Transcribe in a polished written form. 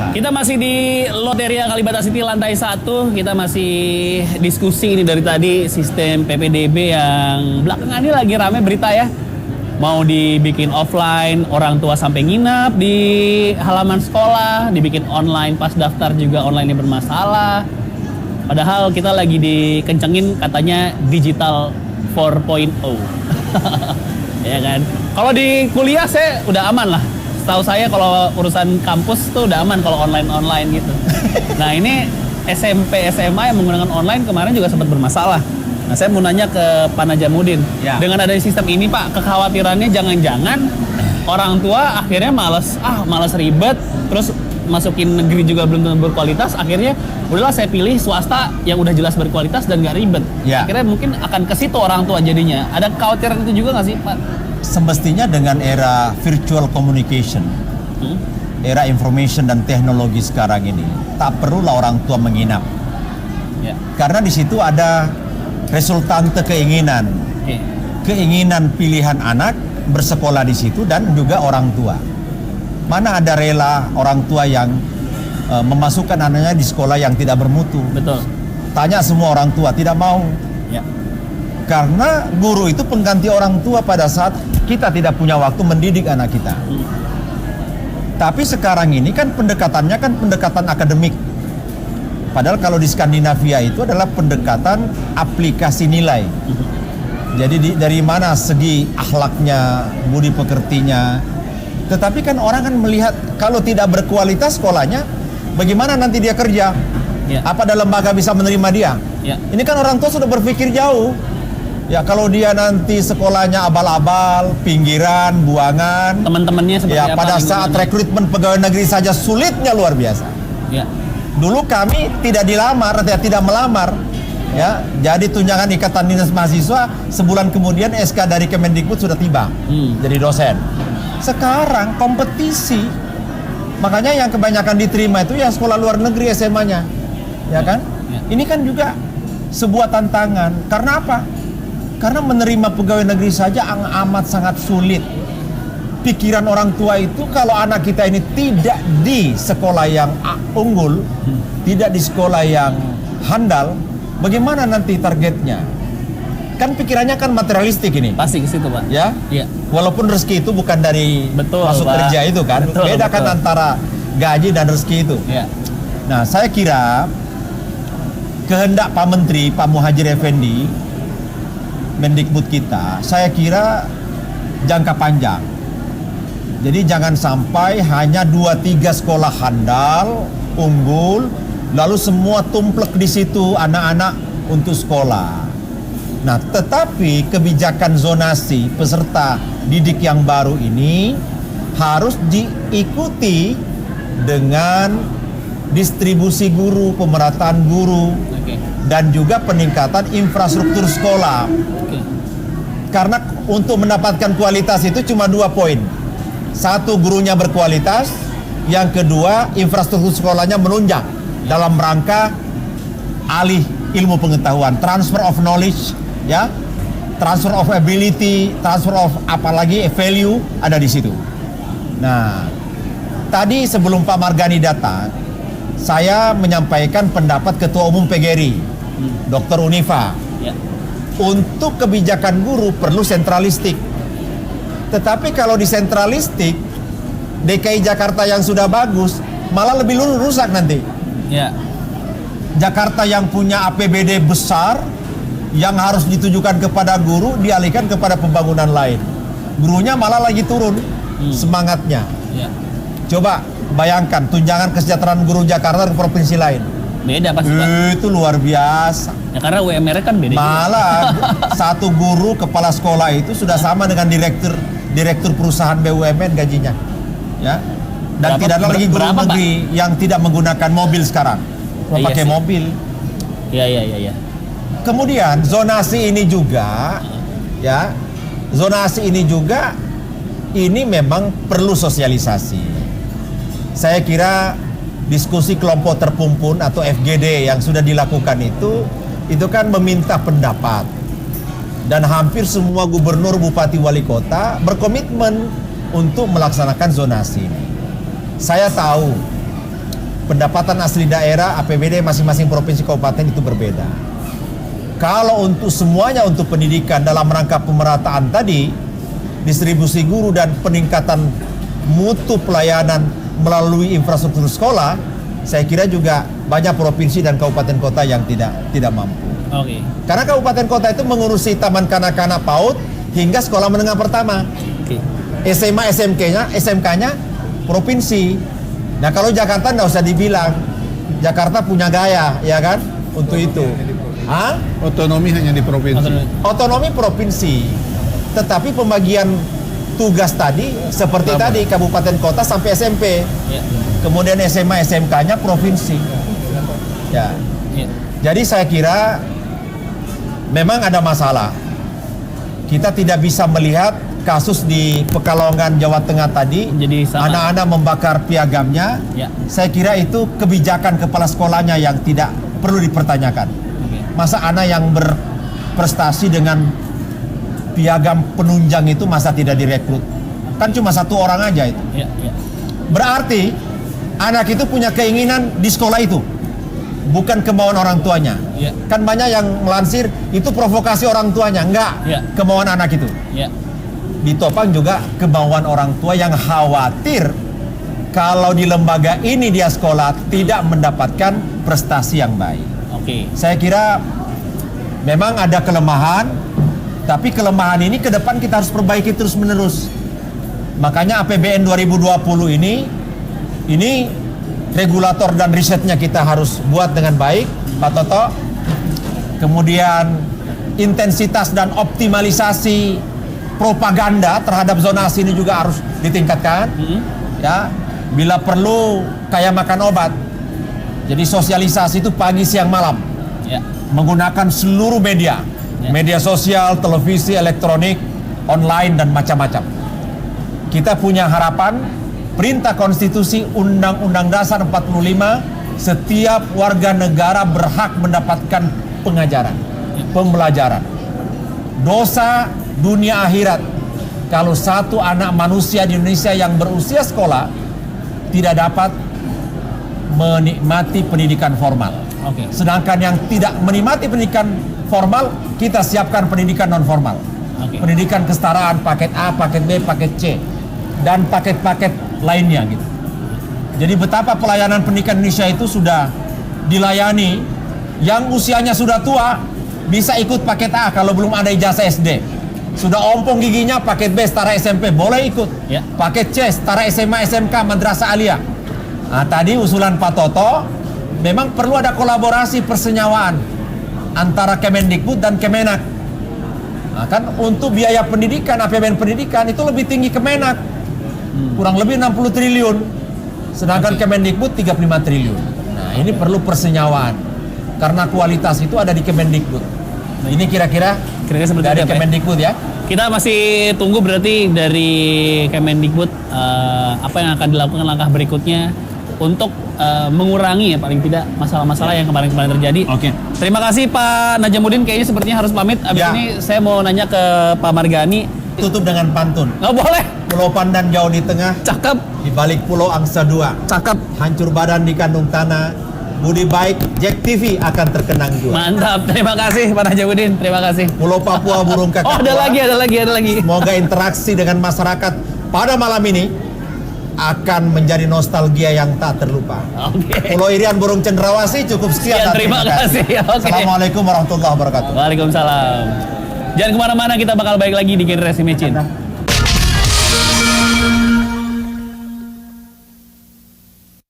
biasa. Kita masih di Loteria Kalibata City lantai 1. Kita masih diskusi ini dari tadi sistem PPDB yang belakangan ini lagi rame berita ya. Mau dibikin offline, orang tua sampai nginap di halaman sekolah, dibikin online pas daftar juga online-nya bermasalah. Padahal kita lagi dikencengin katanya digital 4.0. Ya kan? Kalau di kuliah saya udah aman lah. Setahu saya kalau urusan kampus tuh udah aman kalau online gitu. Nah ini SMP, SMA yang menggunakan online kemarin juga sempat bermasalah. Nah saya mau nanya ke Pak Najamuddin. Ya. Dengan adanya sistem ini Pak, kekhawatirannya jangan-jangan orang tua akhirnya males ribet, terus masukin negeri juga belum tentu berkualitas, akhirnya udahlah saya pilih swasta yang udah jelas berkualitas dan nggak ribet. Ya. Akhirnya mungkin akan ke situ orang tua jadinya. Ada kekhawatiran itu juga nggak sih Pak? Semestinya dengan era virtual communication, era information dan teknologi sekarang ini, tak perlulah orang tua menginap. Ya. Karena di situ ada resultante keinginan, Oke. keinginan pilihan anak bersekolah di situ dan juga orang tua. Mana ada rela orang tua yang memasukkan anaknya di sekolah yang tidak bermutu? Betul. Tanya semua orang tua, tidak mau. Ya. Karena guru itu pengganti orang tua pada saat kita tidak punya waktu mendidik anak kita. Tapi sekarang ini kan pendekatannya kan pendekatan akademik. Padahal kalau di Skandinavia itu adalah pendekatan aplikasi nilai. Jadi dari mana segi akhlaknya, budi pekertinya. Tetapi kan orang kan melihat kalau tidak berkualitas sekolahnya, bagaimana nanti dia kerja? Ya. Apa ada lembaga bisa menerima dia? Ya. Ini kan orang tua sudah berpikir jauh. Ya kalau dia nanti sekolahnya abal-abal, pinggiran, buangan, Teman-temannya seperti ya apa? pada saat lingkungannya? rekrutmen pegawai negeri saja sulitnya luar biasa. Ya. Dulu kami tidak dilamar, tidak melamar, ya. Jadi tunjangan ikatan dinas mahasiswa sebulan kemudian SK dari Kemendikbud sudah tiba, jadi dosen. Sekarang kompetisi, makanya yang kebanyakan diterima itu yang sekolah luar negeri SMA-nya, ya kan? Ya. Ini kan juga sebuah tantangan. Karena apa? Karena menerima pegawai negeri saja amat sangat sulit. Pikiran orang tua itu kalau anak kita ini tidak di sekolah yang unggul, tidak di sekolah yang handal, bagaimana nanti targetnya? Kan pikirannya kan materialistik ini. Pasti ke situ Pak. Ya? Iya. Walaupun rezeki itu bukan dari Betul, masuk Pak. kerja itu kan. Betul, Beda kan betul. antara gaji dan rezeki itu. Ya. Nah, saya kira kehendak Pak Menteri, Pak Muhadjir Effendi, Mendikbud kita, saya kira jangka panjang. Jadi jangan sampai hanya 2-3 sekolah handal, unggul, lalu semua tumplek di situ anak-anak untuk sekolah. Nah, tetapi kebijakan zonasi peserta didik yang baru ini harus diikuti dengan distribusi guru, pemerataan guru, Oke. dan juga peningkatan infrastruktur sekolah. Oke. Karena untuk mendapatkan kualitas itu cuma 2 poin. Satu, gurunya berkualitas. Yang kedua, infrastruktur sekolahnya menunjang dalam rangka alih ilmu pengetahuan, transfer of knowledge, ya, transfer of ability, transfer of apalagi value ada di situ. Nah, tadi sebelum Pak Margani datang, saya menyampaikan pendapat Ketua Umum PGRI, Dr. Unifa. Ya. Untuk kebijakan guru perlu sentralistik. Tetapi kalau disentralistik, DKI Jakarta yang sudah bagus malah lebih rusak nanti. Ya. Jakarta yang punya APBD besar yang harus ditujukan kepada guru dialihkan kepada pembangunan lain. Gurunya malah lagi turun semangatnya. Ya. Coba bayangkan tunjangan kesejahteraan guru Jakarta ke provinsi lain. Beda pasti Pak. Itu luar biasa. Ya karena UMR kan beda. Malah satu guru kepala sekolah itu sudah sama dengan direktur perusahaan BUMN gajinya, ya. Dan tidak ada lagi guru berapa, negeri yang tidak menggunakan mobil sekarang, Iya pakai sih. mobil. Iya. Kemudian zonasi ini juga, ya, zonasi ini juga ini memang perlu sosialisasi. Saya kira diskusi kelompok terpumpun atau FGD yang sudah dilakukan itu kan meminta pendapat. Dan hampir semua gubernur, bupati, wali kota berkomitmen untuk melaksanakan zonasi ini. Saya tahu pendapatan asli daerah, APBD masing-masing provinsi kabupaten itu berbeda. Kalau untuk semuanya untuk pendidikan dalam rangka pemerataan tadi, distribusi guru dan peningkatan mutu pelayanan melalui infrastruktur sekolah, saya kira juga banyak provinsi dan kabupaten kota yang tidak mampu. Oke. Karena kabupaten kota itu mengurusi taman kanak-kanak PAUD hingga sekolah menengah pertama. Oke. SMA, SMK-nya provinsi. Nah kalau Jakarta nggak usah dibilang, Jakarta punya gaya, ya kan, untuk itu. Hah? Otonomi hanya di provinsi. Otonomi provinsi, tetapi pembagian tugas tadi seperti Sama. tadi kabupaten kota sampai SMP, Ya. kemudian SMA, SMK-nya provinsi. Ya, Ya. jadi saya kira memang ada masalah. Kita tidak bisa melihat kasus di Pekalongan, Jawa Tengah tadi, Jadi sama. anak-anak membakar piagamnya. Ya. Saya kira itu kebijakan kepala sekolahnya yang tidak perlu dipertanyakan. Oke. Masa anak yang berprestasi dengan piagam penunjang itu masa tidak direkrut? Kan cuma satu orang aja itu. Ya. Ya. Berarti anak itu punya keinginan di sekolah itu, bukan kemauan orang tuanya. Ya. Kan banyak yang melansir itu provokasi orang tuanya, enggak, Ya. kemauan anak itu. Ya. Ditopang juga kemauan orang tua yang khawatir kalau di lembaga ini dia sekolah tidak mendapatkan prestasi yang baik. Oke. Saya kira memang ada kelemahan, tapi kelemahan ini ke depan kita harus perbaiki terus-menerus. Makanya APBN 2020 ini regulator dan risetnya kita harus buat dengan baik, Pak Toto. Kemudian intensitas dan optimalisasi propaganda terhadap zonasi ini juga harus ditingkatkan. Ya, bila perlu kayak makan obat. Jadi sosialisasi itu pagi, siang, malam. Ya. Menggunakan seluruh media, Ya. media sosial, televisi, elektronik, online dan macam-macam. Kita punya harapan, perintah konstitusi Undang-Undang Dasar 45, setiap warga negara berhak mendapatkan pengajaran, pembelajaran. Dosa dunia akhirat kalau satu anak manusia di Indonesia yang berusia sekolah tidak dapat menikmati pendidikan formal. Oke. Sedangkan yang tidak menikmati pendidikan formal, kita siapkan pendidikan non formal. Oke. Pendidikan kesetaraan paket A, paket B, paket C, dan paket-paket lainnya gitu. Jadi betapa pelayanan pendidikan Indonesia itu sudah dilayani. Yang usianya sudah tua bisa ikut paket A kalau belum ada ijazah SD. Sudah ompong giginya paket B setara SMP boleh ikut. Ya. Paket C setara SMA, SMK, Madrasah Aliyah. Nah, tadi usulan Pak Toto memang perlu ada kolaborasi persenyawaan antara Kemendikbud dan Kemenak. Nah, kan untuk biaya pendidikan, APBN pendidikan itu lebih tinggi Kemenak. Kurang lebih 60 triliun. Sedangkan Kemendikbud 35 triliun. Nah, ini perlu persenyawaan. Karena kualitas itu ada di Kemendikbud. Nah, ini kira-kira Seperti dari itu, Pak, ya? Kemendikbud ya. Kita masih tunggu berarti dari Kemendikbud apa yang akan dilakukan langkah berikutnya untuk mengurangi ya paling tidak masalah-masalah yang kemarin-kemarin terjadi. Oke. Terima kasih Pak Najamuddin, kayaknya sepertinya harus pamit. Abis Ya. ini saya mau nanya ke Pak Margani. Tutup dengan pantun. Nggak boleh. Pulau Pandan jauh di tengah, Cakep, di balik pulau angsa dua. cakep. Hancur badan di kandung tanah, budi baik Jack TV akan terkenang jua. Mantap. Terima kasih Pak Najamuddin. Terima kasih. Pulau Papua burung kakak Oh, ada tua. lagi. Semoga interaksi dengan masyarakat pada malam ini akan menjadi nostalgia yang tak terlupa. Oke. Pulau Irian burung cendrawasih cukup sekian. Ya, terima kasih. Oke. Assalamualaikum warahmatullahi wabarakatuh. Waalaikumsalam. Jangan kemana-mana, kita bakal balik lagi di Generasi Mecin.